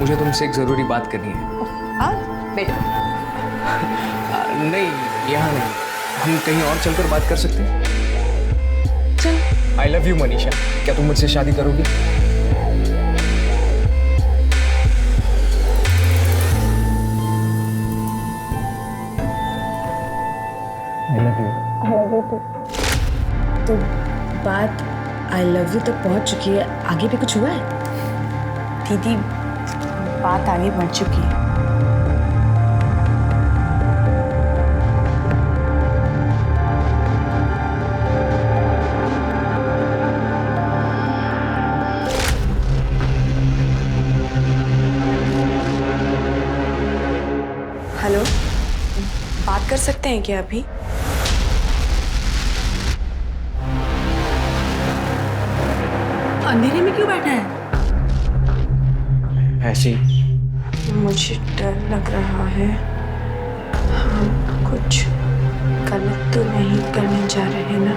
मुझे तुमसे एक जरूरी बात करनी है। हाँ बैठो। नहीं, यहाँ नहीं, हम कहीं और चलकर बात कर सकते हैं। चल। आई लव यू मनीषा, क्या तुम मुझसे शादी करोगी? I love you. तो बात आई लव यू तक पहुंच चुकी है, आगे भी कुछ हुआ है? दीदी बात आगे बढ़ चुकी है। हेलो, बात कर सकते हैं क्या अभी? अंधेरे में क्यों बैठा है? ऐसे ही। मुझे डर लग रहा है, हम कुछ गलत तो नहीं करने जा रहे ना?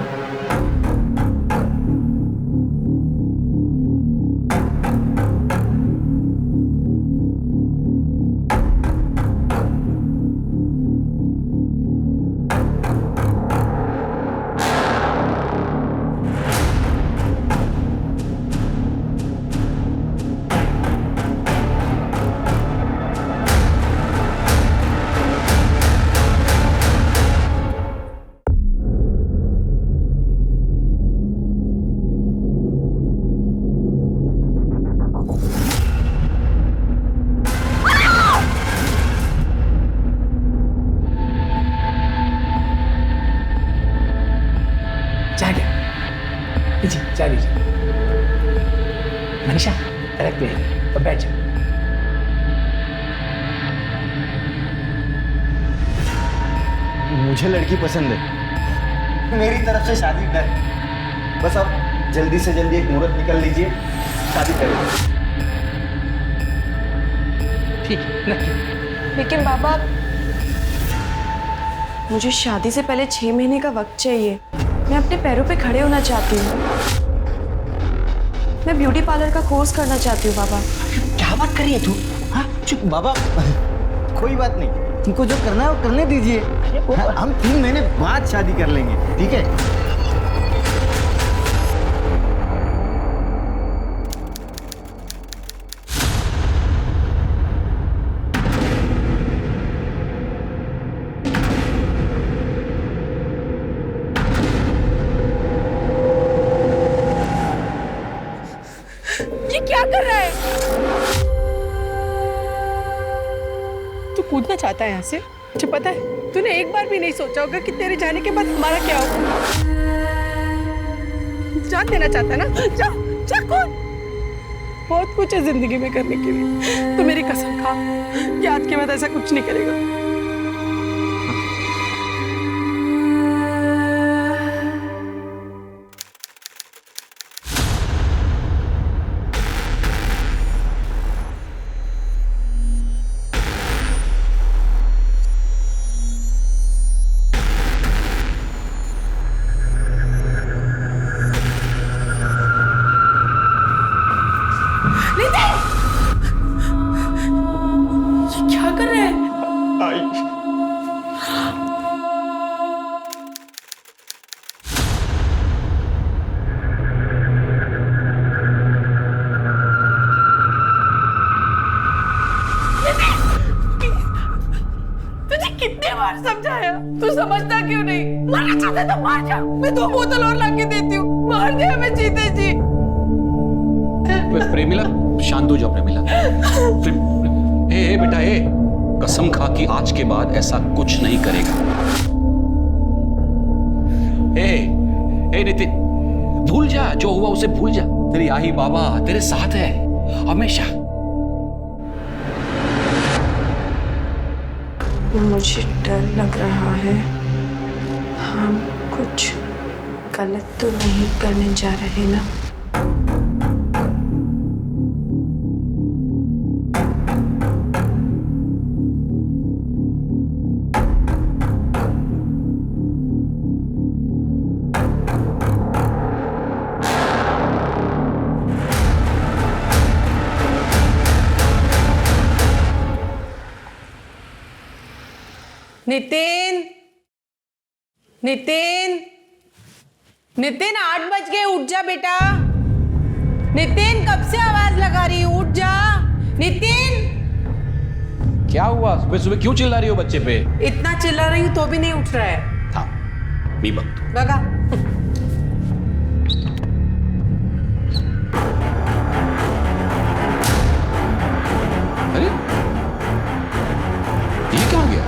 जा लीजिए। मनीषा रख दे और बैठ जा। मुझे लड़की पसंद है, मेरी तरफ से शादी डन। बस अब जल्दी से जल्दी एक मुहूर्त निकल लीजिए, शादी करें। ठीक है, नक्की। लेकिन बाबा, मुझे शादी से पहले 6 महीने का वक्त चाहिए। मैं अपने पैरों पे खड़े होना चाहती हूँ। मैं ब्यूटी पार्लर का कोर्स करना चाहती हूँ बाबा। क्या बात कर रही है तू? हाँ चुप बाबा, कोई बात नहीं, तुमको जो करना है वो करने दीजिए। हम 3 महीने बाद शादी कर लेंगे, ठीक है? क्या कर रहा है? तू कूदना चाहता है यहाँ से? मुझे पता है तूने एक बार भी नहीं सोचा होगा कि तेरे जाने के बाद हमारा क्या होगा। जान देना चाहता है ना? जा जा कूद। बहुत कुछ है जिंदगी में करने के लिए। तू मेरी कसम खा कि आज के बाद ऐसा कुछ नहीं करेगा। क्या कर रहे हैं? आई तुझे कितने बार समझाया, तू समझता क्यों नहीं? मरना चाहता तो मार जा। मैं 2 बोतल और लाके देती हूँ, मार दे हमें जीते जी। प्रेमिला शांत हो जाओ। प्रेमिला ए बेटा, कसम खा कि आज के बाद ऐसा कुछ नहीं करेगा। ए नितिन, भूल जा जो हुआ, उसे भूल जा। तेरी आई बाबा तेरे साथ है हमेशा। मुझे डर लग रहा है, हम कुछ गलत तो नहीं करने जा रहे ना? नितिन, नितिन, नितिन 8 बज गए, उठ जा बेटा। नितिन कब से आवाज लगा रही है, उठ जा। नितिन, क्या हुआ? सुबह सुबह क्यों चिल्ला रही हो बच्चे पे? इतना चिल्ला रही हूँ तो भी नहीं उठ रहा है। हाँ, भी वक्त। लगा। अरे ये क्या हो गया?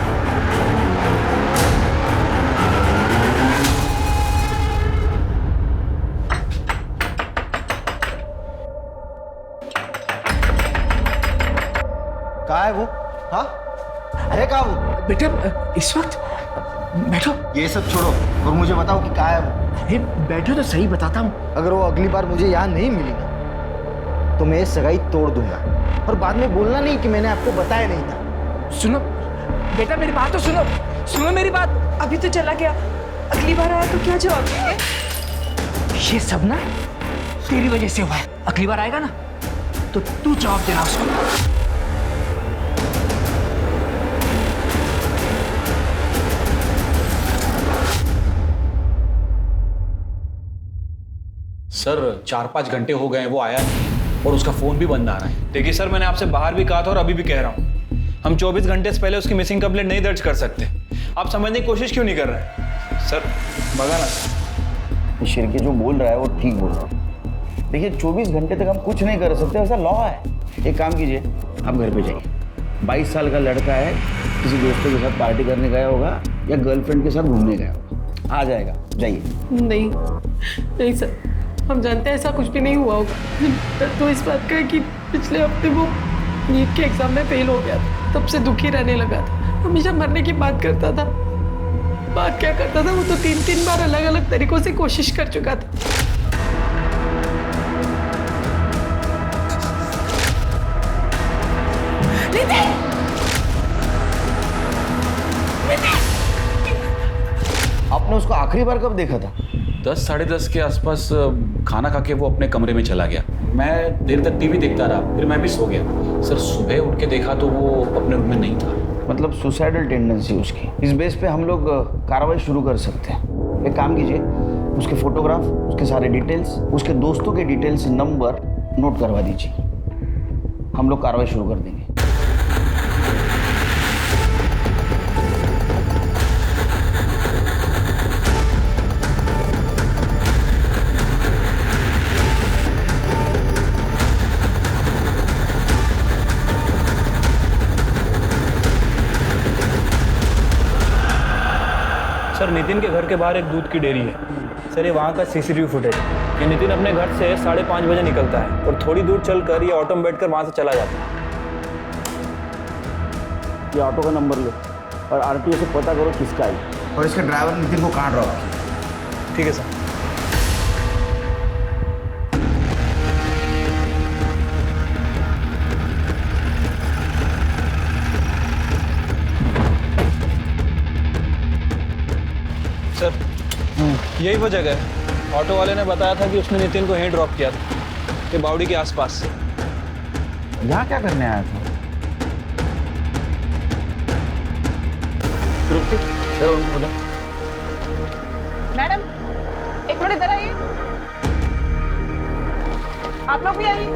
कहाँ है वो? हाँ, है कहाँ वो? बेटा इस वक्त बैठो। ये सब छोड़ो और मुझे बताओ कि कहाँ है वो? अरे बैठो तो सही, बताता हूँ। अगर वो अगली बार मुझे यहाँ नहीं मिली ना तो मैं ये सगाई तोड़ दूंगा, और बाद में बोलना नहीं कि मैंने आपको बताया नहीं था। सुनो बेटा, मेरी बात तो सुनो, सुनो मेरी बात। अभी तो चला गया, अगली बार आया तो क्या जवाब देंगे? ये सब ना तेरी वजह से हुआ है। अगली बार आएगा ना तो तू जवाब देना उसको। सर 4-5 घंटे हो गए, वो आया नहीं और उसका फोन भी बंद आ रहा है। देखिए सर, मैंने आपसे बाहर भी कहा था और अभी भी कह रहा हूँ, हम 24 घंटे से पहले उसकी मिसिंग कंप्लेंट नहीं दर्ज कर सकते। आप समझने की कोशिश क्यों नहीं कर रहे हैं? सर भगा ना। शिरके जो बोल रहा है वो ठीक बोल रहा है। देखिए 24 घंटे तक हम कुछ नहीं कर सकते, ऐसा लॉ है। एक काम कीजिए, आप घर पे जाइए। 22 साल का लड़का है, किसी दोस्तों के साथ पार्टी करने गया होगा या गर्लफ्रेंड के साथ घूमने गया होगा, आ जाएगा, जाइए। नहीं नहीं सर, हम जानते हैं ऐसा कुछ भी नहीं हुआ होगा। तो इस बात का है कि पिछले हफ्ते वो नीट के एग्जाम में फेल हो गया था, तब से दुखी रहने लगा था। हमेशा मरने की बात करता था। बात क्या करता था, वो तो 3-3 बार अलग अलग तरीकों से कोशिश कर चुका था। आपने उसको आखिरी बार कब देखा था? 10-10:30 के आसपास खाना खा के वो अपने कमरे में चला गया। मैं देर तक टीवी देखता रहा, फिर मैं भी सो गया। सर सुबह उठ के देखा तो वो अपने रूम में नहीं था। मतलब सुसाइडल टेंडेंसी उसकी। इस बेस पे हम लोग कार्रवाई शुरू कर सकते हैं। एक काम कीजिए, उसके फोटोग्राफ, उसके सारे डिटेल्स, उसके दोस्तों के डिटेल्स, नंबर नोट करवा दीजिए। हम लोग कार्रवाई शुरू कर देंगे। सर नितिन के घर के बाहर एक दूध की डेयरी है। सर ये वहाँ का सीसीटीवी फुटेज। ये नितिन अपने घर से 5:30 बजे निकलता है और थोड़ी दूर चलकर ये ऑटो में बैठकर वहाँ से चला जाता है। ये ऑटो का नंबर लो और आरटीओ से पता करो किसका है, और इसके ड्राइवर नितिन को कहाँ ड्रॉप किया। ठीक है सर। सर यही वो जगह है। ऑटो वाले ने बताया था कि उसने नितिन को यहीं ड्रॉप किया था, ये बावड़ी के आसपास। यहाँ क्या करने आया था? मैडम एक मिनट इधर आइए। आप लोग भी आइए।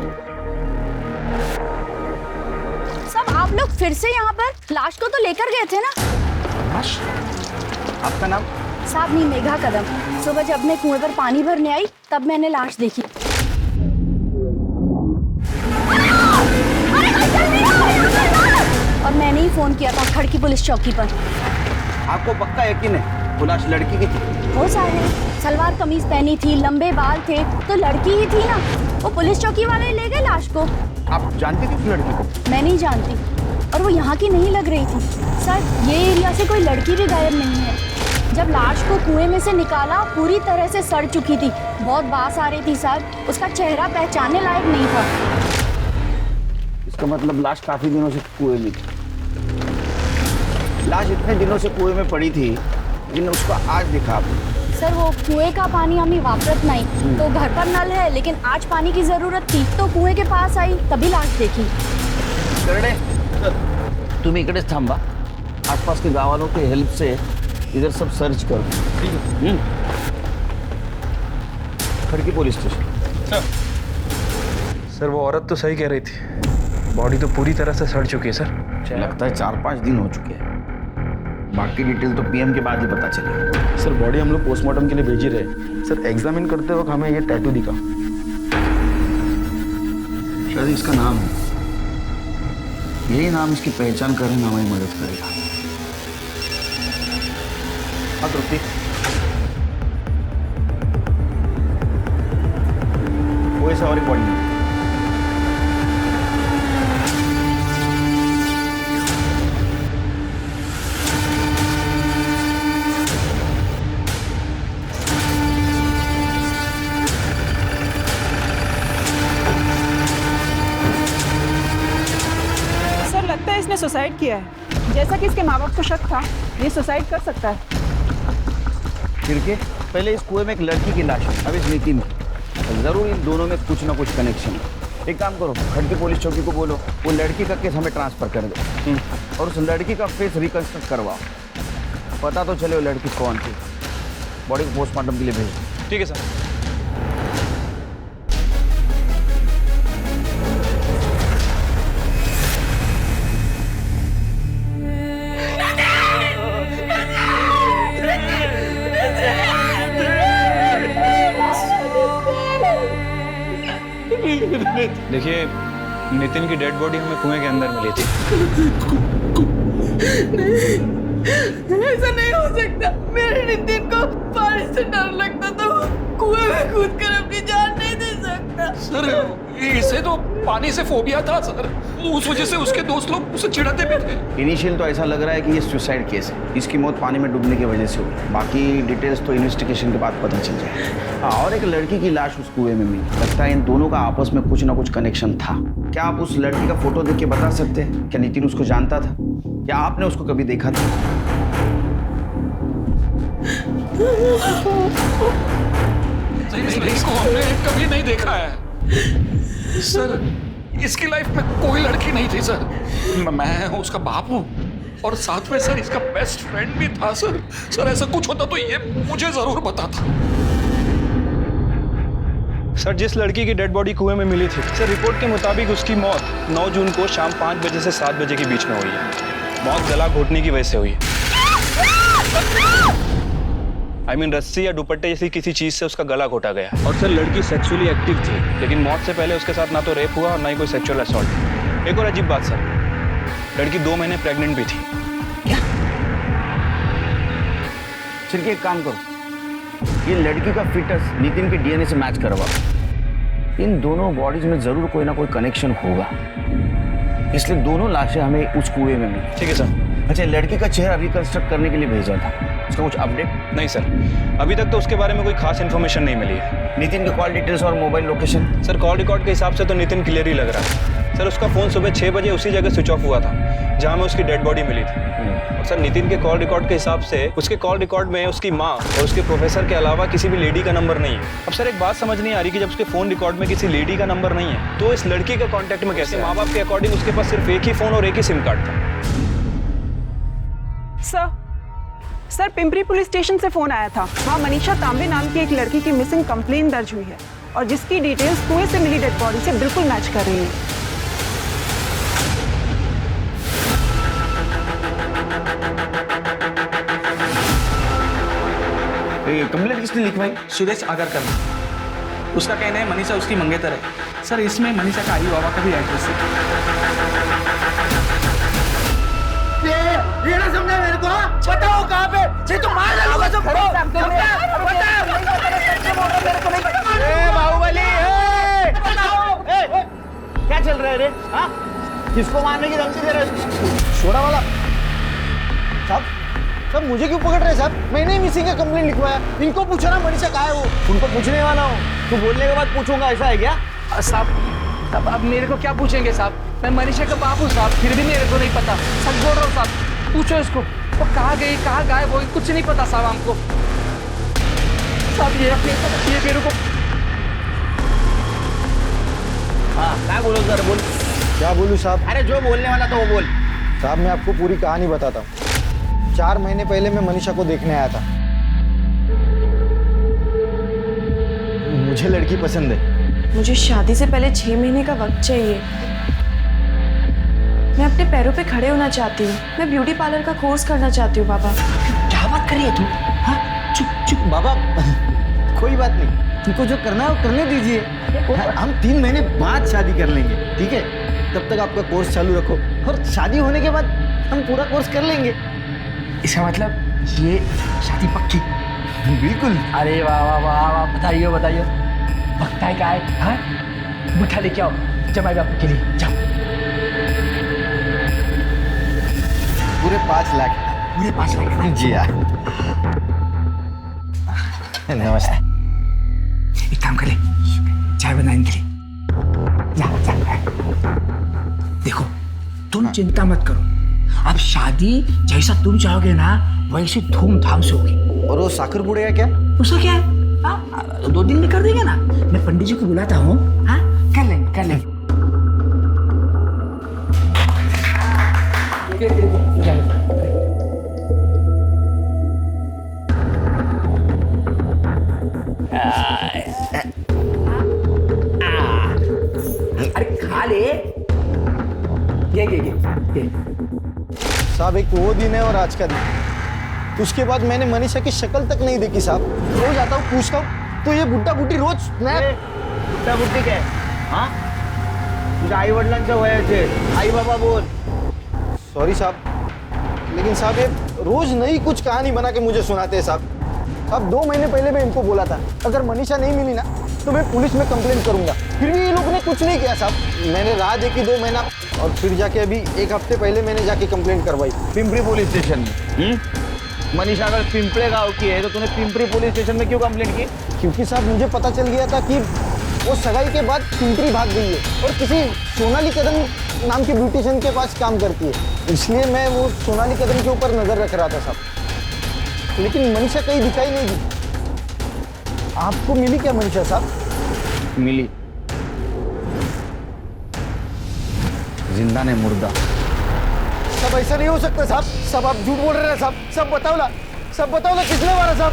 सब आप लोग फिर से यहाँ पर लाश को तो लेकर गए थे ना? लाश? आपका नाम? साहब मेघा कदम। सुबह जब मैं कुएं पर पानी भरने आई तब मैंने लाश देखी। और मैंने ही फोन किया था खड़की पुलिस चौकी पर। आपको पक्का यकीन है वो लाश लड़की की थी? हो साहब, सलवार कमीज पहनी थी, लंबे बाल थे, तो लड़की ही थी ना। वो पुलिस चौकी वाले ले गए लाश को। आप जानती थी उस लड़की को? मैं नहीं जानती, और वो यहाँ की नहीं लग रही थी। सर ये एरिया से कोई लड़की भी गायब नहीं है। जब लाश को कुएं में से निकाला पूरी तरह से सड़ चुकी थी, बहुत बास आ रही थी साहब। उसका चेहरा पहचानने लायक नहीं था। इसका मतलब लाश काफी दिनों से कुएं में थी। लाश इतने दिनों से कुएं में पड़ी थी, लेकिन उसको आज दिखा आपने। सर वो कुएं का पानी हमें वापरत नहीं, तो घर पर नल है, लेकिन आज पानी की जरूरत थी तो कुएं के पास आई, तभी लाश देखी। तुम्ही इकडेच थांबा, आसपास के गाँव वालों की हेल्प से इधर सब सर्च करो। ठीक है। खड़की पुलिस स्टेशन। सर वो औरत तो सही कह रही थी, बॉडी तो पूरी तरह से सड़ चुकी है सर। लगता है 4-5 दिन हो चुके हैं। बाकी डिटेल तो पीएम के बाद ही पता चलेगा। सर बॉडी हम लोग पोस्टमार्टम के लिए भेज ही रहे। सर एग्जामिन करते वक्त हमें ये टैटू दिखा। शायद इसका नाम है, यही नाम इसकी पहचान करने में हमारी मदद करेगा। हाँ तृप्ति, कोई सा और रिकॉर्ड नहीं। सर लगता है इसने सुसाइड किया है। जैसा कि इसके माँ बाप को शक था, ये सुसाइड कर सकता है। फिर के पहले इस कुएं में एक लड़की की लाश है, अब इस नितिन की। जरूर इन दोनों में कुछ ना कुछ कनेक्शन है। एक काम करो, खड़की पुलिस चौकी को बोलो वो लड़की का केस हमें ट्रांसफर कर दो और उस लड़की का फेस रिकंस्ट्रक्ट करवाओ। पता तो चले वो लड़की कौन थी। बॉडी को पोस्टमार्टम के लिए भेज दो। ठीक है सर। देखिए नितिन की डेड बॉडी हमें कुएं के अंदर मिली थी। ऐसा नहीं हो सकता। मेरे नितिन को पानी से डर लगता था, वो कुएं में कूद कर अपनी जान नहीं दे सकता। सर इसे तो पानी से फोबिया था सर, उस वजह से उसके दोस्त लोग उसे चिढ़ाते भी थे। इनिशियल तो ऐसा लग रहा है कि ये सुसाइड केस है। इसकी मौत पानी में डूबने की वजह से हुई। बाकी डिटेल्स तो इन्वेस्टिगेशन के बाद पता चल जाए। हाँ, और एक लड़की की लाश उस कुएं में मिली। लगता है इन दोनों का आपस में कुछ ना कुछ कनेक्शन था। क्या आप उस लड़की का फोटो देख के बता सकते हैं क्या नितिन उसको जानता था या आपने उसको कभी देखा था? इसको हमने कभी नहीं देखा है सर। इसकी लाइफ में कोई लड़की नहीं थी सर। मैं उसका बाप हूँ और साथ में सर इसका बेस्ट फ्रेंड भी था सर। सर ऐसा कुछ होता तो ये मुझे जरूर बताता। सर जिस लड़की की डेड बॉडी कुएं में मिली थी, सर रिपोर्ट के मुताबिक उसकी मौत 9 जून को शाम 5 बजे से 7 बजे के बीच में हुई है। मौत गला घोटने की वजह से हुई है। रस्सी या दुपट्टे जैसी किसी चीज से उसका गला घोटा गया। और सर लड़की सेक्सुअली एक्टिव थी, लेकिन मौत से पहले उसके साथ ना तो रेप हुआ और ना ही कोई सेक्सुअल असॉल्ट। एक और अजीब बात सर, लड़की 2 महीने प्रेग्नेंट भी थी। क्या? चलिए एक काम करो, ये लड़की का फिटस नितिन के डीएनए से मैच करवाओ। इन दोनों बॉडीज में जरूर कोई ना कोई कनेक्शन होगा, इसलिए दोनों लाशें हमें उस कुएं में मिली। ठीक है सर। अच्छा, लड़की का चेहरा रिकंस्ट्रक्ट करने के लिए भेजा था, उसका कुछ अपडेट? नहीं सर, अभी तक तो उसके बारे में कोई खास इन्फॉर्मेशन नहीं मिली है। नितिन के कॉल डिटेल्स और mobile location? Sir call record के हिसाब से तो नितिन क्लियर ही लग रहा है। सर उसका फोन सुबह 6 बजे उसी जगह स्विच ऑफ हुआ था जहां में उसकी डेड बॉडी मिली थी। और सर नितिन के कॉल रिकॉर्ड के हिसाब से उसके कॉल रिकॉर्ड में उसकी माँ और उसके प्रोफेसर के अलावा किसी भी लेडी का नंबर नहीं है। अब सर एक बात समझ नहीं आ रही कि जब उसके फोन रिकॉर्ड में किसी लेडी का नंबर नहीं है तो इस लड़की के कॉन्टेक्ट में कैसे? माँ बाप के अकॉर्डिंग उसके पास सिर्फ एक ही फोन और एक ही सिम कार्ड था। सर पिंपरी पुलिस स्टेशन से फोन आया था। वहाँ मनीषा तांबे नाम की एक लड़की की मिसिंग कंप्लेन दर्ज हुई है और जिसकी डिटेल्स कुएं से मिली डेड बॉडी से बिल्कुल मैच कर रही है। कंप्लेंट किसने लिखवाई? सुरेश आगरकर। उसका कहना है मनीषा उसकी मंगेतर है। सर इसमें मनीषा का आई बाबा का भी एड्रेस है। ये ना समझा मेरे को, बताओ कहाँ पे? ये तो मार डालूंगा सब। बाहुबली, क्या चल रहा है रे? हाँ, किसको मारने की धमकी दे रहे हो? छोड़ा वाला साहब, सब मुझे क्यों पकड़ रहे हैं साहब? मैंने ही मिसिंग का कंप्लेंट लिखवाया। इनको पूछो ना मनीषा कहाँ है वो। उनको पूछने वाला हूँ, तू बोलने के बाद पूछूंगा, ऐसा है क्या? साहब अब मेरे को क्या पूछेंगे साहब? मैं मनीषा का बाप हूँ साहब, फिर भी मेरे को नहीं पता। सच बोल रहा हूँ साहब, पूछो इसको वो कहाँ गई, कहाँ गायब हो, कुछ नहीं पता साहब हमको। साहब ये मेरे को। हाँ, क्या बोलो सर? बोल। क्या बोलूँ साहब? अरे जो बोलने वाला तो वो बोल। साहब मैं आपको पूरी कहानी बताता हूँ। 4 महीने पहले मैं मनीषा को देखने आया था। मुझे लड़की पसंद है। मुझे शादी से पहले 6 महीने का वक्त चाहिए। मैं अपने पैरों पे खड़े होना चाहती हूँ। मैं ब्यूटी पार्लर का कोर्स करना चाहती हूँ बाबा। क्या बात कर रही है तू? हाँ, चुप चुप बाबा, कोई बात नहीं, तुमको जो करना है वो करने दीजिए। हम 3 महीने बाद शादी कर लेंगे, ठीक है? तब तक आपका कोर्स चालू रखो और शादी होने के बाद हम पूरा कोर्स कर लेंगे। इसका मतलब ये शादी पक्की? बिल्कुल। अरे वाह वाह वाह वाह, बताइए बताइए, पक्का है क्या है? हाँ, मिठा लेके आओ जमाई बापू के लिए, जाओ। पूरे 5 लाख। पूरे 5 लाख? जी हाँ। नमस्ते। एक काम करे, चाय बनाने के लिए जा जा। देखो तुम चिंता मत करो, अब शादी जैसा तुम चाहोगे ना वैसे धूमधाम से होगी। और वो साखर बुड़ेगा क्या? उसका क्या है? हाँ, 2 दिन में कर देंगे ना। मैं पंडित जी को बुलाता हूँ। हाँ, कर लेंगे कर लेंगे। अरे खा ले। ये। साहब एक वो दिन है और आज का दिन। उसके बाद मैंने मनीषा की शक्ल तक नहीं देखी साहब। रोज आता हूँ पूछता हूँ तो ये बुड्ढा बुड्ढी रोज बुड्ढा बुड्ढी क्या है? हाँ, तुझ्या आई वडिलांच्या वयाचे आई बाबा बोल। सॉरी साहब, लेकिन साहब ये रोज नई कुछ कहानी बना के मुझे सुनाते हैं साहब। अब 2 महीने पहले मैं इनको बोला था अगर मनीषा नहीं मिली ना तो मैं पुलिस में कंप्लेंट करूंगा, फिर भी ये लोग ने कुछ नहीं किया साहब। मैंने राह देखी 2 महीना और फिर जाके अभी 1 हफ्ते पहले मैंने जाके कंप्लेंट करवाई पिंपरी पुलिस स्टेशन में। मनीषा अगर पिंपले गांव की है तो तूने पिंपरी पुलिस स्टेशन में क्यों कंप्लेंट की? क्योंकि साहब मुझे पता चल गया था कि वो सगाई के बाद पिंपरी भाग गई है और किसी सोनाली कदम नाम की ब्यूटिशियन के पास काम करती है, इसलिए मैं वो सोनाली कदम के ऊपर नजर रख रहा था साहब। लेकिन मनीषा कहीं दिखाई नहीं दी। आपको मिली क्या मनीषा साहब? मिली, जिंदा ने मुर्दा। सब ऐसा नहीं हो सकता साहब। सब आप झूठ बोल रहे हैं साहब। सब बताओ ना किसने मारा साहब?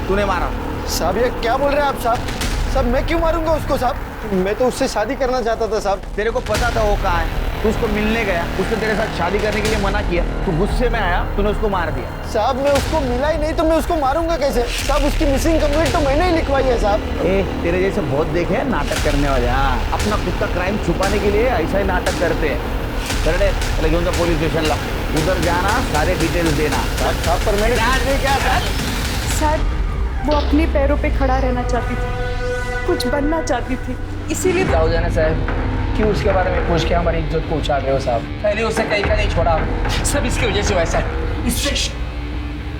तूने मारा साहब। ये क्या बोल रहे हैं आप साहब? साहब मैं क्यों मारूंगा उसको साहब? मैं तो उससे शादी करना चाहता था साहब। तेरे को पता था वो कहाँ है, तू उसको मिलने गया, उसने तेरे साथ शादी करने के लिए मना किया, तू गुस्से में आया, तूने उसको मार दिया। साहब मैं उसको मिला ही नहीं तो मैं उसको मारूंगा कैसे साहब? उसकी मिसिंग कंप्लेंट तो मैंने ही लिखवाई है साहब। तेरे जैसे बहुत देखे हैं नाटक करने वाले। हाँ, अपना खुद का क्राइम छुपाने के लिए ऐसा ही नाटक करते हैं। चले घेऊन जा पुलिस स्टेशनला, उधर जाना, सारे डिटेल्स देना। साहब पर मैंने नहीं किया सर। सर वो अपने पैरों पे खड़ा रहना चाहती थी, कुछ बनना चाहती थी, इसीलिए जाओ जाना साहब, क्यों उसके बारे में पूछ के हमारी इज्जत को उछाल रहे हो साहब? पहले उसे कहीं का नहीं छोड़ा, सब इसकी वजह से वैसा है। इससे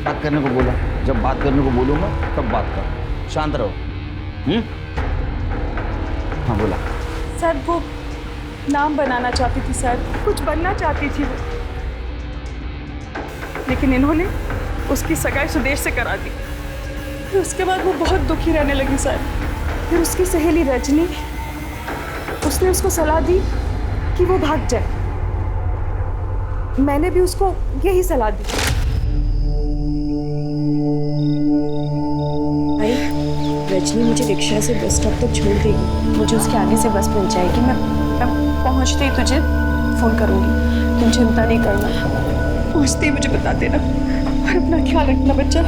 बात करने को बोला, जब बात करने को बोलूंगा तब बात कर, शांत रहो। हाँ बोला। सर वो नाम बनाना चाहती थी सर, कुछ बनना चाहती थी वो, लेकिन इन्होंने उसकी सगाई सुदेश से करा दी। फिर उसके बाद वो बहुत दुखी रहने लगी सर। फिर उसकी सहेली रजनी, उसने उसको सलाह दी कि वो भाग जाए। मैंने भी उसको यही सलाह दी। भाई रजनी मुझे रिक्शा से बस स्टॉप तक छोड़ देगी, मुझे उसके आगे से बस मिल जाएगी। मैं पहुंचते ही तुझे फोन करूंगी, तुम चिंता नहीं करना। पहुंचते ही मुझे बता देना और अपना ख्याल रखना बच्चा।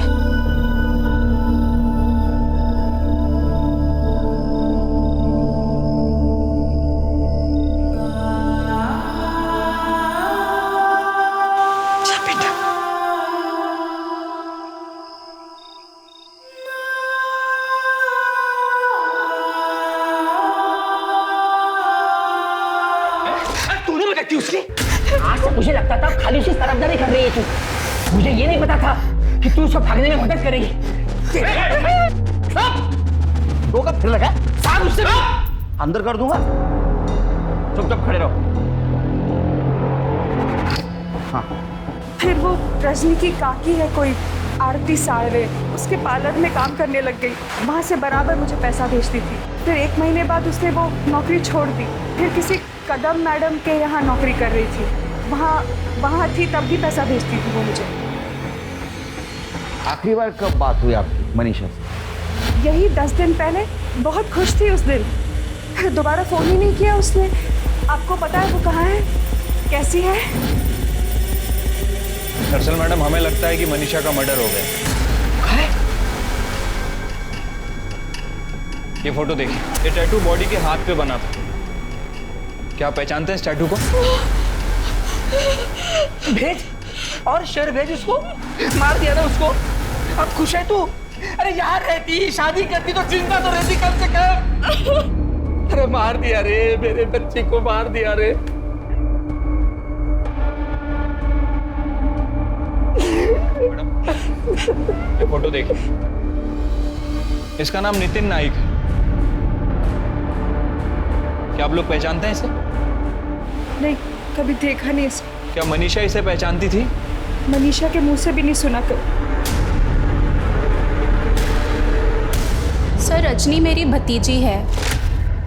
आज से मुझे लगता था खाली उसी तरफदारी कर रही है तू, मुझे ये नहीं पता था कि तू उसको भागने में मदद करेगी। दो कब फिर लगा साहब उससे अंदर कर दूंगा, चुपचाप खड़े रहो। हाँ फिर वो रजनी की काकी है कोई आरती साड़वे, उसके पार्लर में काम करने लग गई। वहाँ से बराबर मुझे पैसा भेजती थी। फिर 1 महीने बाद उसने वो नौकरी छोड़ दी, फिर किसी कदम मैडम के यहाँ नौकरी कर रही थी। वहाँ थी तब भी पैसा भेजती थी वो मुझे। आखिरी बार कब बात हुई आपकी मनीषा से? यही 10 दिन पहले। बहुत खुश थी उस दिन, फिर दोबारा फ़ोन ही नहीं किया उसने। आपको पता है वो कहाँ है, कैसी है? दरअसल मैडम हमें लगता है कि मनीषा का मर्डर हो गया। ये फोटो देखिए, ये टैटू बॉडी के हाथ पे बना था। क्या आप पहचानते हैं इस टैटू को? भेज और शेर भेज उसको। मार दिया ना उसको। अब खुश है तू? अरे यहाँ रहती, शादी करती तो चिंता तो रहती कम से कम। अरे मार दिया रे, मेरे बच्चे को मार दिया रे। मैडम ये फोटो देखिए, इसका नाम नितिन नाइक है। क्या आप लोग पहचानते हैं इसे? नहीं, कभी देखा नहीं इसे। क्या मनीषा इसे पहचानती थी? मनीषा के मुंह से भी नहीं सुना कभी। सर रजनी मेरी भतीजी है।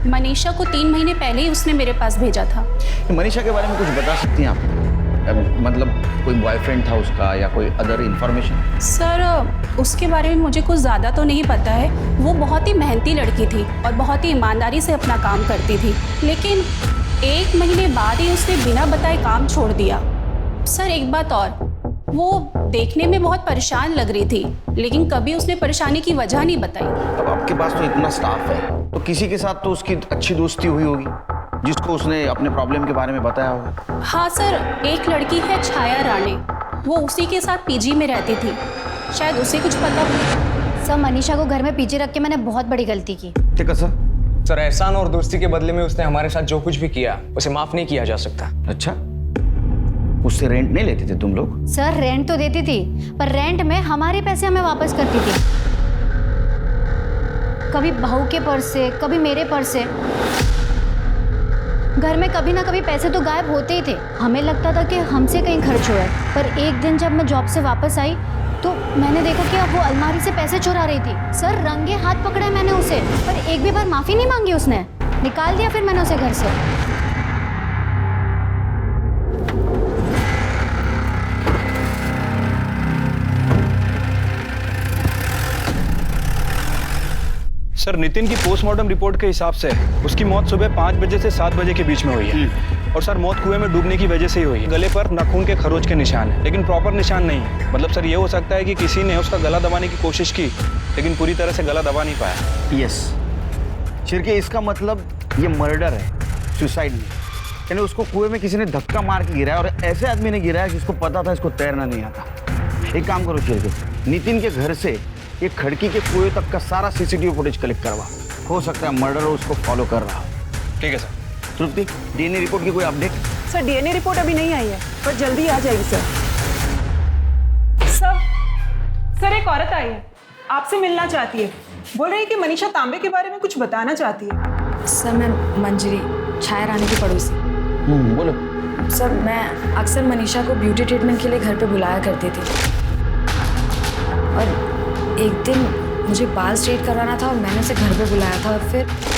मनीषा को 3 महीने पहले ही उसने मेरे पास भेजा था। मनीषा के बारे में कुछ बता सकती हैं आप? मतलब कोई बॉयफ्रेंड था उसका या कोई अदर इंफॉर्मेशन? सर उसके बारे में मुझे कुछ ज़्यादा तो नहीं पता है। वो बहुत ही मेहनती लड़की थी और बहुत ही ईमानदारी से अपना काम करती थी, लेकिन 1 महीने बाद ही उसने बिना बताए काम छोड़ दिया। सर एक बात और, वो देखने में बहुत परेशान लग रही थी, लेकिन कभी उसने परेशानी की वजह नहीं बताई। अब आपके पास तो इतना स्टाफ है, तो किसी के साथ तो उसकी अच्छी दोस्ती हुई होगी जिसको उसने अपने प्रॉब्लम के बारे में बताया होगा। हाँ सर, एक लड़की है छाया राणे, वो उसी के साथ पीजी में रहती थी, शायद उसे कुछ पता हो। सर मनीषा को घर में पीछे रख के मैंने बहुत बड़ी गलती की। ठीक है सर, एहसान और दोस्ती के बदले में उसने हमारे साथ जो कुछ भी किया उसे माफ नहीं किया जा सकता। अच्छा, उससे रेंट नहीं लेते थे तुम लोग? सर रेंट तो देती थी, पर रेंट में हमारे पैसे हमें वापस करती थी। कभी बहू के पर्स से, कभी मेरे पर्स से। घर में कभी ना कभी पैसे तो गायब होते ही थे। हमें लगता था कि हमसे कहीं खर्च हुआ है, पर एक दिन जब मैं जॉब से वापस आई तो मैंने देखा कि अब वो अलमारी से पैसे चुरा रही थी। सर रंगे हाथ पकड़ा मैंने उसे, पर एक भी बार माफ़ी नहीं मांगी उसने। निकाल दिया फिर मैंने उसे घर से। सर नितिन की पोस्टमार्टम रिपोर्ट के हिसाब से उसकी मौत सुबह 5 बजे से 7 बजे के बीच में हुई है। और सर मौत कुएं में डूबने की वजह से ही हुई है। गले पर नाखून के खरोच के निशान है, लेकिन प्रॉपर निशान नहीं है। मतलब सर ये हो सकता है कि किसी ने उसका गला दबाने की कोशिश की, लेकिन पूरी तरह से गला दबा नहीं पाया। यस शिरके, इसका मतलब ये मर्डर है, सुसाइड नहीं। यानी उसको कुएं में किसी ने धक्का मार के गिराया, और ऐसे आदमी ने गिराया जिसको पता था इसको तैरना नहीं आता। एक काम करो शिरके, नितिन के घर से ये खड़की के कुएं तक का सारा सीसीटीवी फुटेज कलेक्ट करवा। हो सकता है मर्डर उसको फॉलो कर रहा हो। ठीक है सर। तृप्ति, डीएनए रिपोर्ट की कोई अपडेट? सर डीएनए रिपोर्ट अभी नहीं आई है, पर जल्दी आ जाएगी सर। सर एक औरत आई है, आपसे मिलना चाहती है। बोल रही है कि मनीषा तांबे के बारे में कुछ बताना चाहती है। सर मैं मंजरी, छाया रानी की पड़ोसी। बोलो। सर मैं अक्सर मनीषा को ब्यूटी ट्रीटमेंट के लिए घर पे बुलाया करती थी, और एक दिन मुझे बाल स्ट्रेट करवाना था और मैंने उसे घर पे बुलाया था। और फिर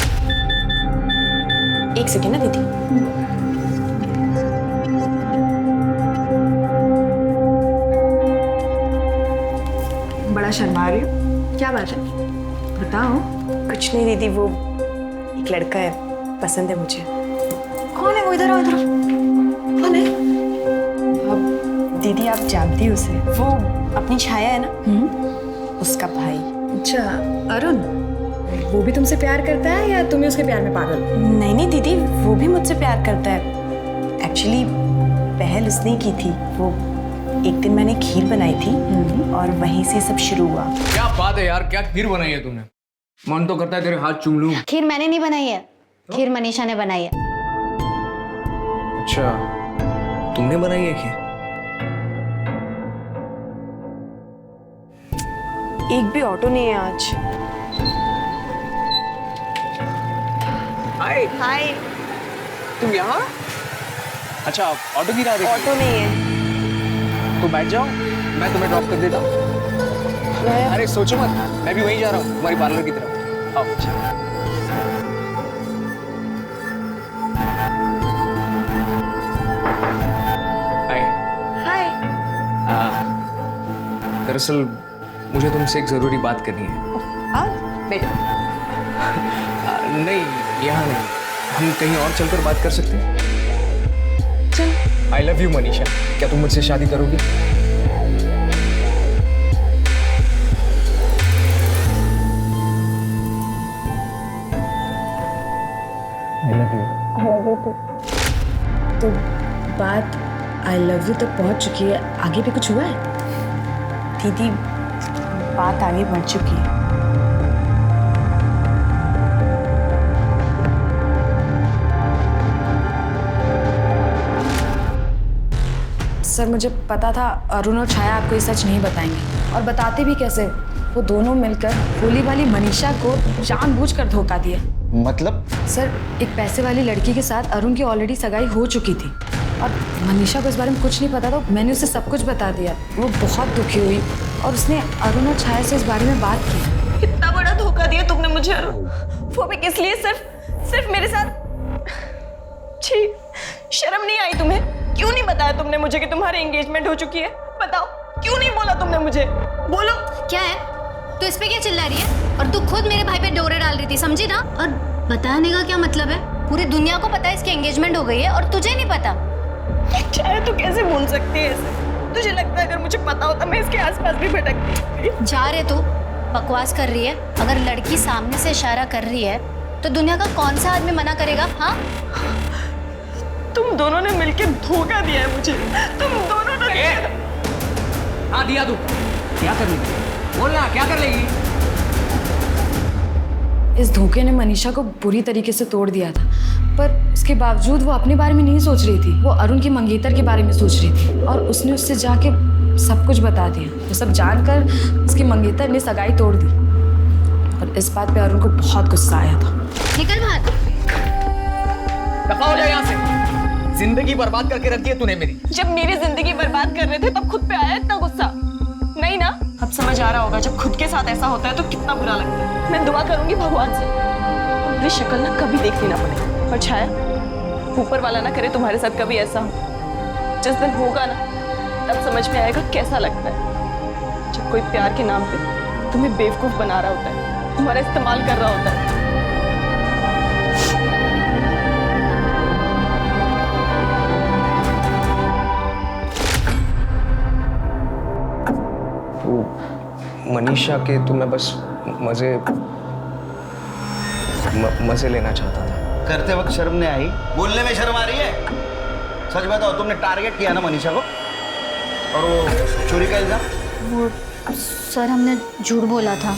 एक सेकेंड ना दीदी, बड़ा शर्मा रही हो, क्या बात है बताओ। कुछ नहीं दीदी, वो एक लड़का है, पसंद है मुझे। कौन है वो? इधर आओ, इधर आओ। कौन है? अब दीदी आप जानती हो उसे, वो अपनी छाया है ना, उसका भाई। अच्छा अरुण, वो भी तुमसे प्यार करता है या तुम्हें उसके प्यार में पागल? नहीं नहीं दीदी, वो भी मुझसे प्यार करता है। एक्चुअली पहल उसने की थी। वो एक दिन मैंने खीर बनाई थी और वहीं से सब शुरू हुआ। क्या बात है यार, क्या खीर बनाई है तुमने? मन तो करता है तेरे हाथ चूम लूं। खीर मैंने नहीं बनाई है, खीर मनीषा ने बनाई है। अच्छा, तुमने बनाई है खीर? एक भी ऑटो नहीं है आज। हाय हाय। तुम यहाँ? अच्छा ऑटो की राह देखी? ऑटो नहीं है। तो बैठ जाओ, मैं तुम्हें ड्रॉप कर देता हूँ। अरे सोचो मत, मैं भी वहीं जा रहा हूँ तुम्हारी पार्लर की तरफ। आओ। दरअसल मुझे तुमसे एक ज़रूरी बात करनी है। बेटा नहीं, यहाँ नहीं, हम कहीं और चलकर बात कर सकते हैं। चल। आई लव यू मनीषा, क्या तुम मुझसे शादी करोगी? तो बात आई लव यू तक पहुंच चुकी है, आगे भी कुछ हुआ है? दीदी बात आगे बढ़ चुकी है। सर मुझे पता था अरुण और छाया आपको ये सच नहीं बताएंगे, और बताते भी कैसे? वो दोनों मिलकर भोली भाली मनीषा को जानबूझकर धोखा दिया। मतलब? सर एक पैसे वाली लड़की के साथ अरुण की ऑलरेडी सगाई हो चुकी थी और मनीषा को इस बारे में कुछ नहीं पता, तो मैंने उसे सब कुछ बता दिया। वो बहुत दुखी हुई और उसने अरुण और छाया से इस बारे में बात की। इतना बड़ा धोखा दिया तुमने मुझे अरुण, वो भी किस लिए? सिर्फ मेरे साथ। छी, शर्म नहीं आई तुम्हें? क्यों नहीं बताया तुमने मुझे कि तुम्हारी एंगेजमेंट हो चुकी है? बताओ क्यों नहीं बोला तुमने मुझे? बोलो। क्या है तो इस पे क्या चिल्ला रही है? और तू खुद मेरे भाई पे डोरे डाल रही थी, समझी ना? और बताने का क्या मतलब है? पूरी दुनिया को पता है इसकी एंगेजमेंट हो गई है और तुझे नहीं पता। चाहे तू कैसे बोल सकती है ऐसे? तुझे लगता है अगर मुझे पता होता मैं इसके आसपास भी भटकती? जा रहे तू बकवास कर रही है। अगर लड़की सामने से इशारा कर रही है तो दुनिया का कौन सा आदमी मना करेगा? हाँ तुम दोनों ने मिलकर धोखा दिया है मुझे। तुम दोनों ने। हाँ दिया तू, क्या कर लेगी? बोलना क्या कर लेगी? इस धोखे ने मनीषा को बुरी तरीके से तोड़ दिया था, पर इसके बावजूद वो अपने बारे में नहीं सोच रही थी। वो अरुण की मंगेतर के बारे में सोच रही थी और उसने उससे जाके सब कुछ बता दिया। वो सब जानकर उसकी मंगेतर ने सगाई तोड़ दी और इस बात पे अरुण को बहुत गुस्सा आया था। निकल बाहर। दफा हो जाए यहाँ से। जिंदगी बर्बाद करके रखी है तूने मेरी। जब मेरी जिंदगी बर्बाद कर रहे थे तब खुद पे आया इतना गुस्सा? नहीं ना? अब समझ आ रहा होगा जब खुद के साथ ऐसा होता है तो कितना बुरा लगता है। मैं दुआ करूंगी भगवान से तुम्हारी शक्ल ना कभी देखनी ना पड़े। और छाया, ऊपर वाला ना करे तुम्हारे साथ कभी ऐसा हो। जिस दिन होगा ना तब समझ में आएगा कैसा लगता है जब कोई प्यार के नाम पे तुम्हें बेवकूफ बना रहा होता है, तुम्हारा इस्तेमाल कर रहा होता है। मनीषा के तो मैं बस मजे लेना चाहता था। करते वक्त शर्म नहीं आई? बोलने में शर्म आ रही है? सच बताओ, तुमने टारगेट किया ना मनीषा को? और वो चोरी का इल्जाम? वो सर हमने झूठ बोला था।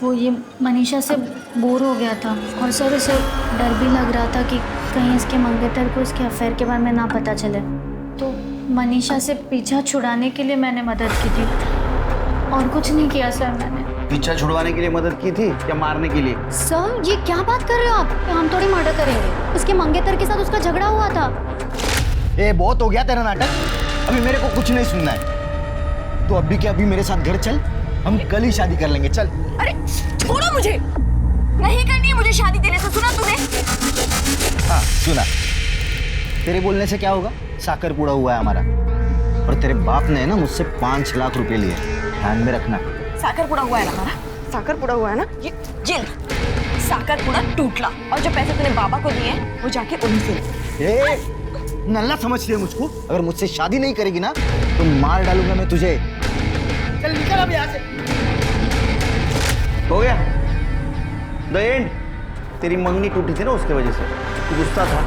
वो ये मनीषा से बोर हो गया था और सर उसे डर भी लग रहा था कि कहीं इसके मंगेतर को इसके अफेयर के बारे में ना पता चले, तो मनीषा से पीछा छुड़ाने के लिए मैंने मदद की थी और कुछ नहीं किया सर मैंने। पीछा छुड़वाने के लिए मदद की थी या मारने के लिए? सर ये क्या बात कर रहे हो आप? हम थोड़ी मर्डर करेंगे। उसके मंगेतर के साथ उसका झगड़ा हुआ था। ए बहुत हो गया तेरा नाटक, अभी मेरे को कुछ नहीं सुनना है। तो अभी के अभी मेरे साथ घर चल, हम कल ही शादी कर लेंगे। चल। अरे छोड़ो मुझे, नहीं करनी है मुझे शादी तेरे से। सुना तूने? हाँ सुना। तेरे बोलने से क्या होगा? साकर पूरा हुआ है हमारा, और तेरे बाप ने ना मुझसे 5 लाख रुपए लिए, ध्यान में रखना। साकर पूरा हुआ है ना हमारा? साकर पूरा हुआ है ना? ये जेल साकर पूरा टूटला, और जो पैसे तूने बाबा को दिए वो जाके उन्हीं से। नल्ला समझती है मुझको? अगर मुझसे शादी नहीं करेगी ना तो मार डालूंगा मैं तुझे। चल निकल अब यहाँ से। हो गया द एंड। तेरी मंगनी टूटी थी ना, उसके वजह से तू गुस्सा था,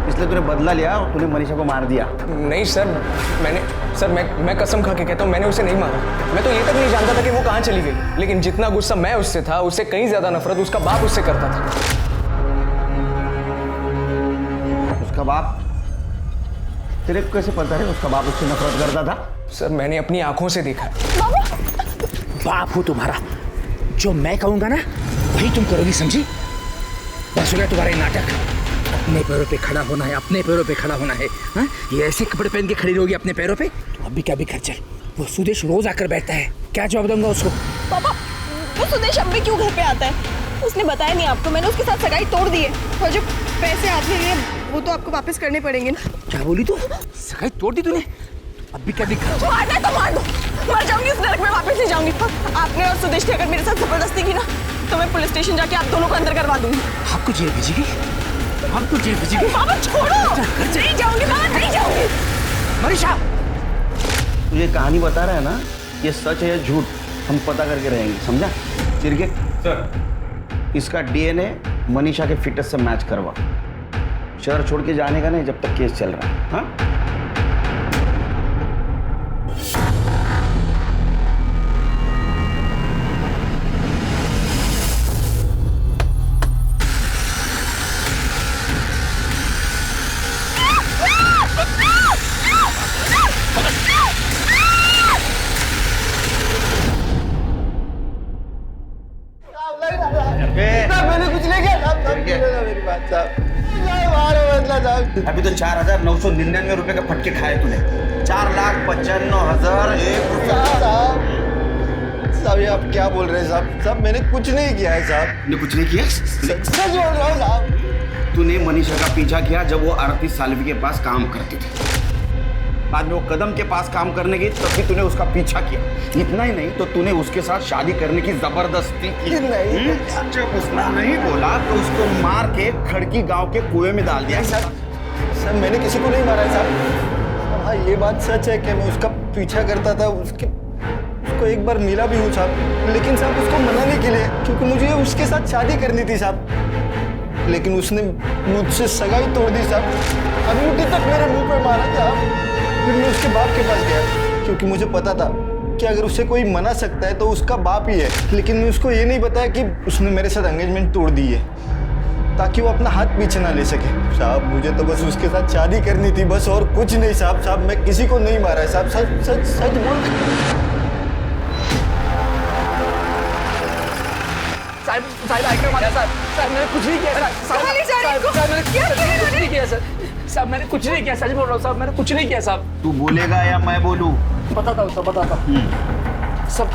इसलिए तूने बदला लिया और तूने मनीषा को मार दिया। नहीं सर, मैं कसम खा के कहता हूँ मैंने उसे नहीं मारा। मैं तो ये तक नहीं जानता था कि वो कहाँ चली गई, लेकिन जितना गुस्सा मैं उससे था उससे कहीं ज्यादा नफरत उसका बाप उससे करता था। उसका बाप? तेरे को कैसे पता है उसका बाप उससे नफरत करता था? सर मैंने अपनी आंखों से देखा। बाप हो तुम्हारा, जो मैं कहूंगा ना वही तुम करोगी, समझी? बस हो गया तुम्हारा ये नाटक। अपने पैरों पे खड़ा होना है, अपने पैरों पे खड़ा होना है। हाँ? ये ऐसे कपड़े पहन के खड़ी रहोगी अपने पैरों पे? तो अभी क्या भी घर चल। वो सुदेश रोज आकर बैठता है, क्या जवाब दूंगा उसको? पापा वो सुदेश अब भी क्यों घर पे आता है? उसने बताया नहीं आपको? मैंने उसके साथ सगाई तोड़ दी है, और जो पैसे आपने लिए वो तो आपको वापस करने पड़ेंगे ना। क्या बोली तू? सगाई तोड़ दी तूने? अब भी क्या भी घर चल। मारना तो मार दो। मर जाऊंगी इस नरक में, वापस नहीं जाऊंगी। आपने और सुदेश ने अगर मेरे साथ जबरदस्ती की ना तो मैं पुलिस स्टेशन जाके आप दोनों को अंदर करवा दूंगी। आपको जेल भेजेगी? आपको जेल भेजेगी? बाबा छोड़ो, नहीं जाऊंगी बाबा, नहीं जाऊंगी। मनीषा, तुझे कहानी बता रहा है ना, ये सच है या झूठ हम पता करके रहेंगे, समझा? चिरके सर, इसका डीएनए मनीषा के फिटनेस से मैच करवा। शहर छोड़ के जाने का नहीं जब तक केस चल रहा है। हाँ? मैंने कुछ नहीं किया साहब, मेरी बात साहब। अभी तो 4,999 रुपए का फटके खाए तूने। 4,95,000 एक रुपया। साहब ये आप क्या बोल रहे हैं साहब? साहब मैंने कुछ नहीं किया है साहब। तूने कुछ नहीं किया? सच बोल रहा हूँ साहब। तूने मनीषा का पीछा किया जब वो आरती सालवी के पास काम करती थी। बाद में वो कदम के पास काम करने गई तब भी तूने उसका पीछा किया। इतना ही नहीं तो तूने उसके साथ शादी करने की जबरदस्ती की। जब उसने नहीं बोला तो उसको मार के खड़की गांव के कुएं में डाल दिया। सर मैंने किसी को नहीं मारा है साहब। हाँ ये बात सच है कि मैं उसका पीछा करता था, उसको एक बार मिला भी हूँ साहब, लेकिन साहब उसको मनाने के लिए, क्योंकि मुझे उसके साथ शादी करनी थी साहब। लेकिन उसने मुझसे सगाई तोड़ दी साहब। अंगूठी तक मेरे मुंह पे मारा था। फिर मैं उसके बाप के पास गया क्योंकि मुझे पता था कि अगर उसे कोई मना सकता है तो उसका बाप ही है। लेकिन मैं उसको ये नहीं बताया कि उसने मेरे साथ एंगेजमेंट तोड़ दी है ताकि वो अपना हाथ पीछे ना ले सके। साहब मुझे तो बस उसके साथ शादी करनी थी, बस और कुछ नहीं साहब। साहब मैं किसी को नहीं मारा है साहब, सच सच सच बोल। साहब आइकर मारा साहब। साहब मैंने कुछ नहीं किया सर। साहब मैंने कुछ नहीं किया सर। साहब मैंने कुछ नहीं किया, सच बोल रहा हूँ साहब, मैंने कुछ नहीं किया साहब। तू बोलेगा या मैं बोलूं? बताता हूँ सब, बताता हूँ सब।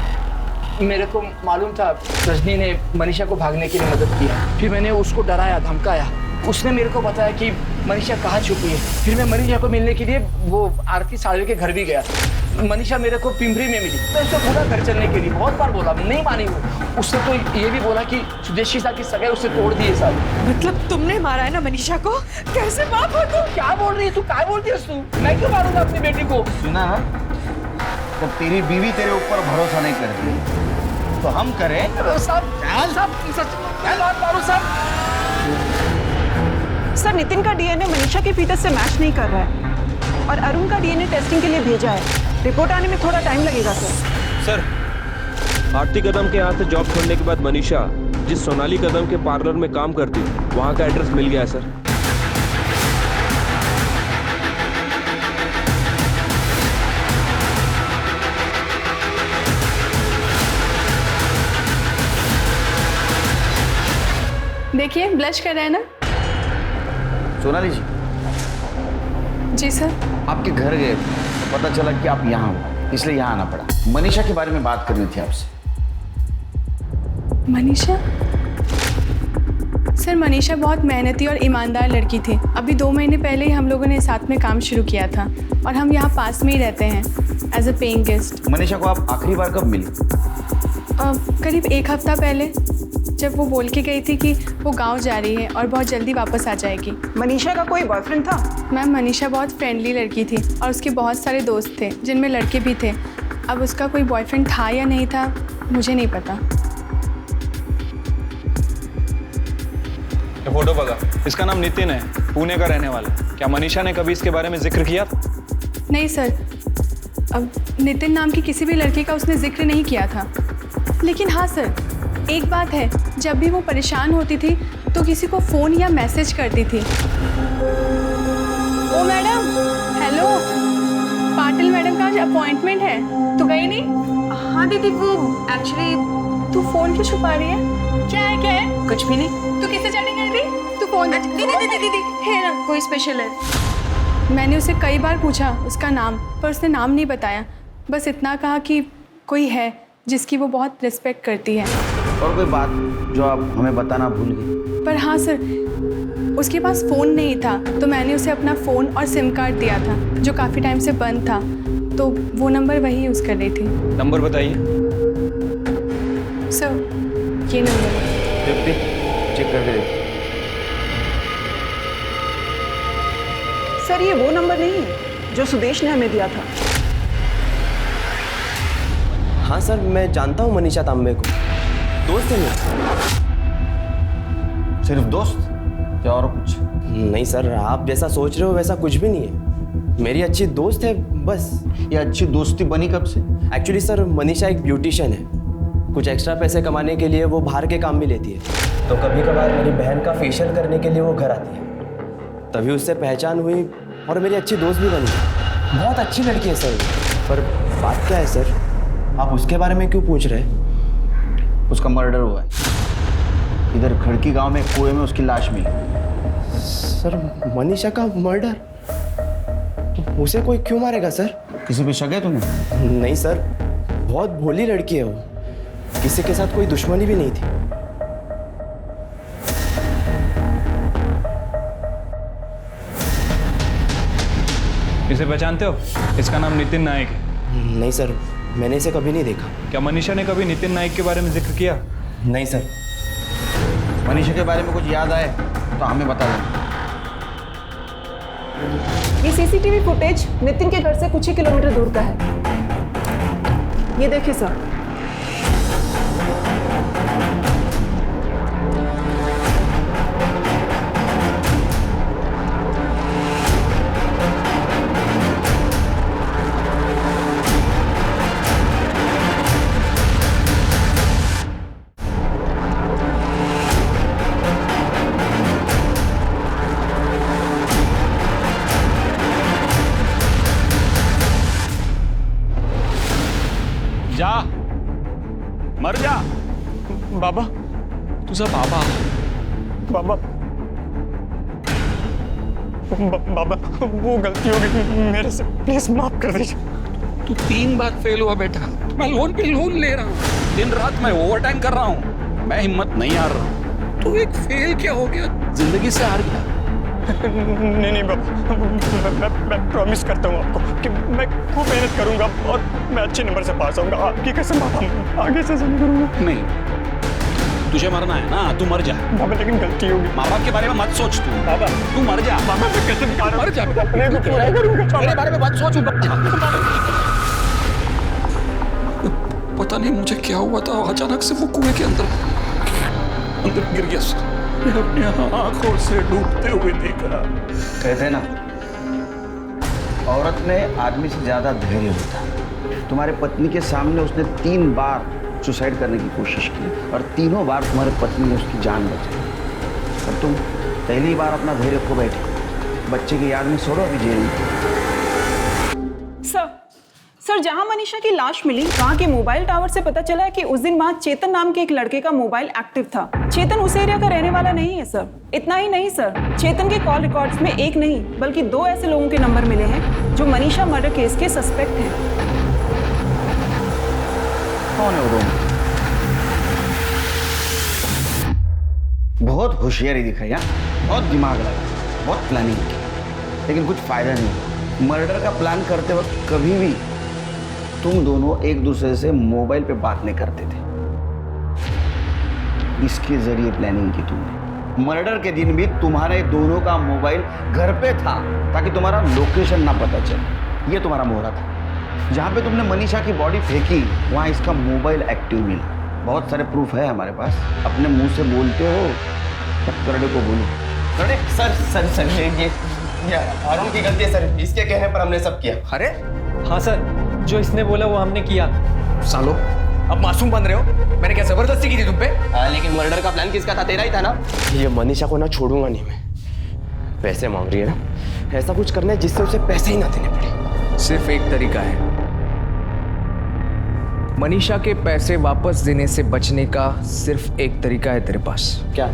मेरे को मालूम था रजनी ने मनीषा को भागने के लिए मदद की। फिर मैंने उसको डराया, धमकाया। उसने मेरे को बताया कि मनीषा कहाँ छुपी है। फिर मैं मनीषा को मिलने के लिए वो आरती सालवी के घर भी गया। मनीषा मेरे को पिंपरी में मिली। मैं उसको बोला घर चलने के लिए, बहुत बार बोला, नहीं मानी वो। उसने तो ये भी बोला कि सुदेशी साहब की सगाई उससे तोड़ दी है साहब। मतलब तुमने मारा है ना मनीषा को? कैसे बाप हो तुम? क्या बोल रही है तू? क्या बोलती है तू? मैं क्यों मारूंगा अपनी बेटी को? सुना ना, जब तेरी बीवी तेरे ऊपर भरोसा नहीं करती तो हम करें सर नितिन का डीएनए मनीषा के फीटस से मैच नहीं कर रहा है और अरुण का डीएनए टेस्टिंग के लिए भेजा है। रिपोर्ट आने में थोड़ा टाइम लगेगा सर। आरती कदम के यहाँ से जॉब छोड़ने के बाद मनीषा जिस सोनाली कदम के पार्लर में काम करती वहाँ का एड्रेस मिल गया है सर। देखिए ब्लश कर रहे हैं ना। सोनाली जी, जी सर। आपके घर गए तो पता चला कि आप यहाँ हो, इसलिए यहाँ आना पड़ा। मनीषा के बारे में बात करनी थी आपसे। मनीषा? सर मनीषा बहुत मेहनती और ईमानदार लड़की थी। अभी 2 महीने पहले ही हम लोगों ने साथ में काम शुरू किया था और हम यहाँ पास में ही रहते हैं as a paying guest. Manisha को आप आखिरी बार कब मिली? करीब 1 हफ्ता पहले, जब वो बोल के गई थी कि वो गांव जा रही है और बहुत जल्दी वापस आ जाएगी। मनीषा का कोई बॉयफ्रेंड था? मैम मनीषा बहुत फ्रेंडली लड़की थी और उसके बहुत सारे दोस्त थे जिनमें लड़के भी थे। अब उसका कोई बॉयफ्रेंड था या नहीं था मुझे नहीं पता। ये फोटो बघा, इसका नाम नितिन है, पुणे का रहने वाला। क्या मनीषा ने कभी इसके बारे में जिक्र किया? नहीं सर, अब नितिन नाम की किसी भी लड़की का उसने जिक्र नहीं किया था। लेकिन हाँ सर, एक बात है, जब भी वो परेशान होती थी तो किसी को फ़ोन या मैसेज करती थी। ओ मैडम, हेलो, पाटिल मैडम का आज अपॉइंटमेंट है, तो गई नहीं? हाँ दीदी, वो एक्चुअली। तू फ़ोन क्यों छुपा रही है? क्या है क्या है? कुछ भी नहीं। तू किससे चैटिंग कर रही? तू फ़ोन। दीदी है ना, कोई स्पेशल है? मैंने उसे कई बार पूछा उसका नाम, पर उसने नाम नहीं बताया। बस इतना कहा कि कोई है जिसकी वो बहुत रिस्पेक्ट करती है। और कोई बात जो आप हमें बताना भूल गए? पर हाँ सर, उसके पास फ़ोन नहीं था तो मैंने उसे अपना फ़ोन और सिम कार्ड दिया था जो काफ़ी टाइम से बंद था। तो वो नंबर वही यूज़ कर रही थी। नंबर बताइए। सर ये नंबर है। दीप्ति चेक करके देख। सर ये वो नंबर नहीं है जो सुदेश ने हमें दिया था। हाँ सर, मैं जानता हूँ मनीषा तांबे को, दोस्त है मेरा। सिर्फ दोस्त या और कुछ? नहीं सर, आप जैसा सोच रहे हो वैसा कुछ भी नहीं है। मेरी अच्छी दोस्त है बस। ये अच्छी दोस्ती बनी कब से? एक्चुअली सर, मनीषा एक ब्यूटिशियन है। कुछ एक्स्ट्रा पैसे कमाने के लिए वो बाहर के काम भी लेती है, तो कभी कभार मेरी बहन का फेशियल करने के लिए वो घर आती है। तभी उससे पहचान हुई और मेरी अच्छी दोस्त भी बनी। बहुत अच्छी लड़की है सर। पर बात क्या है सर, आप उसके बारे में क्यों पूछ रहे हैं? उसका मर्डर हुआ है इधर खड़की गांव में, कुएं में उसकी लाश मिली। सर मनीषा का मर्डर? उसे कोई क्यों मारेगा सर? किसी पे शक है तुम्हें? नहीं सर, बहुत भोली लड़की है वो, किसी के साथ कोई दुश्मनी भी नहीं थी। इसे पहचानते हो? इसका नाम नितिन नायक है। नहीं सर, मैंने इसे कभी नहीं देखा। क्या मनीषा ने कभी नितिन नायक के बारे में जिक्र किया? नहीं सर। मनीषा के बारे में कुछ याद आए तो हमें बता देना। ये सीसीटीवी फुटेज नितिन के घर से कुछ ही किलोमीटर दूर का है। ये देखिए सर। जा मर जा। बाबा, तुझा बाबा बाबा, बाबा वो गलती हो गई मेरे से, प्लीज माफ कर दीजिए। तू 3 बार फेल हुआ बेटा। मैं लोन पे लोन ले रहा हूँ, दिन रात मैं ओवरटाइम कर रहा हूँ, मैं हिम्मत नहीं हार रहा। तू एक फेल क्या हो गया, जिंदगी से हार गया। नहीं बाबा, मैं प्रॉमिस करता हूँ आपको कि मैं खूब मेहनत करूंगा और मैं अच्छे नंबर से पास होऊंगा। आपकी कसम बाबा, आगे से नहीं करूंगा। नहीं, तुझे मरना है ना, तू मर जा बाबा, लेकिन गलती होगी। माँ बाप के बारे में मत सोच तू। बाबा तू मर जा। बाबा मैं कसम खा रहा हूं, मर जा। अपने को पूरा करूंगा। मेरे बारे में मत सोच। पता नहीं मुझे क्या हुआ था, अचानक से वो कुएं के अंदर गिर गया सर। अपनी आंखों से डूबते हुए देखा। कहते हैं ना, औरत में आदमी से ज्यादा धैर्य होता है। तुम्हारे पत्नी के सामने उसने 3 बार सुसाइड करने की कोशिश की और तीनों बार तुम्हारे पत्नी ने उसकी जान बचाई। और तुम पहली बार अपना धैर्य खो बैठे। बच्चे की याद में छोड़ो अभी जेल में। सर जहां मनीषा की लाश मिली वहां के मोबाइल टावर से पता चला है कि उस दिन वहां चेतन नाम के एक लड़के का मोबाइल एक्टिव था। चेतन उस एरिया का रहने वाला नहीं है सर। इतना ही नहीं सर, चेतन के कॉल रिकॉर्ड्स में एक नहीं बल्कि 2 ऐसे लोगों के नंबर मिले हैं जो मनीषा मर्डर केस के सस्पेक्ट हैं। कौन है वो दोनों? बहुत होशियारी दिखाई, बहुत दिमाग लगा, बहुत प्लानिंग की, लेकिन कुछ फायदा नहीं। मर्डर का प्लान करते वक्त कभी भी तुम दोनों एक दूसरे से मोबाइल पे बात नहीं करते थे। इसके जरिए प्लानिंग की तुमने। मर्डर के दिन भी तुम्हारे दोनों का मोबाइल घर पे था ताकि तुम्हारा लोकेशन ना पता चले। ये तुम्हारा मोहरा था। जहाँ पे तुमने मनीषा की बॉडी फेंकी वहाँ इसका मोबाइल एक्टिव मिला। बहुत सारे प्रूफ है हमारे पास। अपने मुंह से बोलते हो तब करड़े को बोलो। करड़े सर ये अरुण की गलती है सर, इसके कहने पर हमने सब किया। अरे हाँ सर, जो इसने बोला वो हमने किया। सालो, अब मासूम बन रहे हो? मैंने क्या जबरदस्ती की थी तुम पे? लेकिन मर्डर का प्लान किसका था? तेरा ही था ना? ये मनीषा को ना छोड़ूंगा नहीं मैं। पैसे मांग रही है ना, ऐसा कुछ करना है जिससे उसे पैसे ही ना देने पड़े। सिर्फ एक तरीका है, मनीषा के पैसे वापस देने से बचने का सिर्फ एक तरीका है तेरे पास। क्या?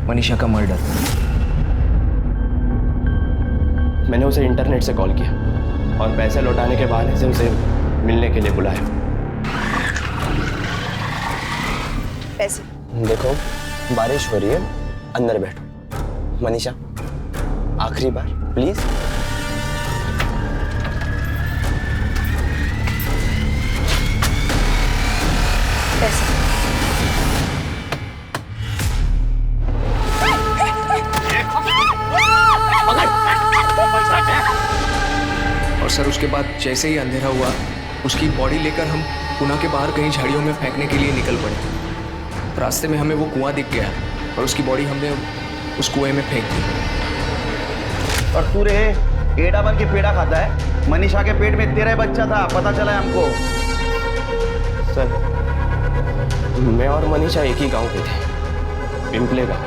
मनीषा का मर्डर। मैंने उसे इंटरनेट से कॉल किया और पैसे लौटाने के बहाने से उसे मिलने के लिए बुलाया। पैसे देखो, बारिश हो रही है, अंदर बैठो। मनीषा, आखिरी बार प्लीज। उसके बाद जैसे ही अंधेरा हुआ उसकी बॉडी लेकर हम पुणे के बाहर कहीं झाड़ियों में फेंकने के लिए निकल पड़े। रास्ते में हमें वो कुआं दिख गया और उसकी बॉडी हमने उस कुएं में फेंक दी। और तू रे एड़ा बन के पेड़ा खाता है? मनीषा के पेट में तेरा बच्चा था, पता चला है हमको। सर मैं और मनीषा एक ही गांव के थे, पिंपले का।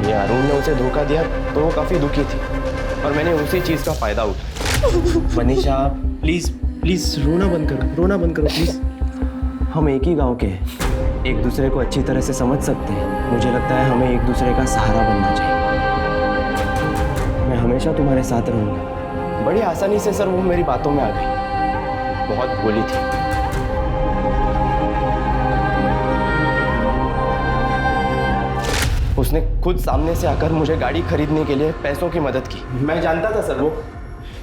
ये अरुण ने उसे धोखा दिया तो वो काफ़ी दुखी थी और मैंने उसी चीज़ का फ़ायदा उठाया। मनीषा प्लीज़ प्लीज़ रोना बंद करो प्लीज़। हम एक ही गांव के हैं, एक दूसरे को अच्छी तरह से समझ सकते हैं। मुझे लगता है हमें एक दूसरे का सहारा बनना चाहिए। मैं हमेशा तुम्हारे साथ रहूँगा। बड़ी आसानी से सर वो मेरी बातों में आ गई, बहुत भोली थी। उसने खुद सामने से आकर मुझे गाड़ी खरीदने के लिए पैसों की मदद की। मैं जानता था सर वो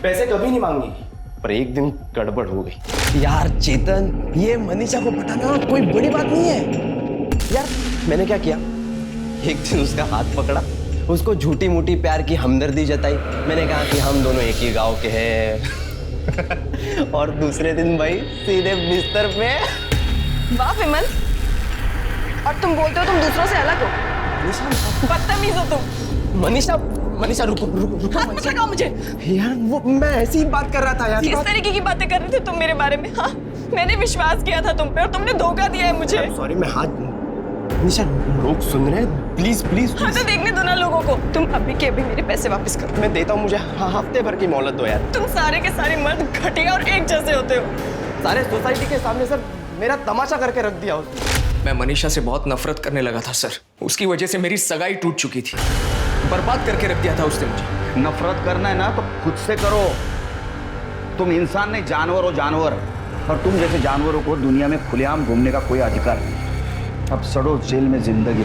पैसे कभी नहीं मांगेगी, पर एक दिन गड़बड़ हो गई। यार चेतन, ये मनीषा को बताना कोई बड़ी बात नहीं है यार। मैंने क्या किया, एक दिन उसका हाथ पकड़ा, उसको झूठी मूठी प्यार की हमदर्दी जताई। मैंने कहा कि हम दोनों एक ही गांव के हैं और दूसरे दिन भाई सीधे बिस्तर पे। वाह विमल, और तुम बोलते हो तुम दूसरों से अलग हो? बदतमीज हो तुम। मनीषा रुको मत लगाओ मुझे। यार वो मैं ऐसी ही बात कर रहा था यार। किस तरीके की बातें कर रहे थे तुम मेरे बारे में? हाँ, मैंने विश्वास किया था तुम पे और तुमने धोखा दिया है मुझे। सॉरी, मैं हाथ। मनीषा लोग सुन रहे हैं, प्लीज प्लीज। हाँ तो देखने दो ना लोगों को। तुम अभी के अभी मेरे पैसे वापस करो। मैं देता हूँ, मुझे हफ्ते भर की मोहलत दो यार। तुम सारे के सारे मर्द घटिया और एक जैसे होते हो। सारे सोसाइटी के सामने सर मेरा तमाशा करके रख दिया उसने। मैं मनीषा से बहुत नफरत करने लगा था सर। उसकी वजह से मेरी सगाई टूट चुकी थी, बर्बाद करके रख दिया था उसने मुझे। नफरत करना है ना तो खुद से करो। तुम इंसान नहीं, जानवर हो, जानवर। और तुम जैसे जानवरों को दुनिया में खुलेआम घूमने का कोई अधिकार नहीं। अब सड़ो जेल में जिंदगी।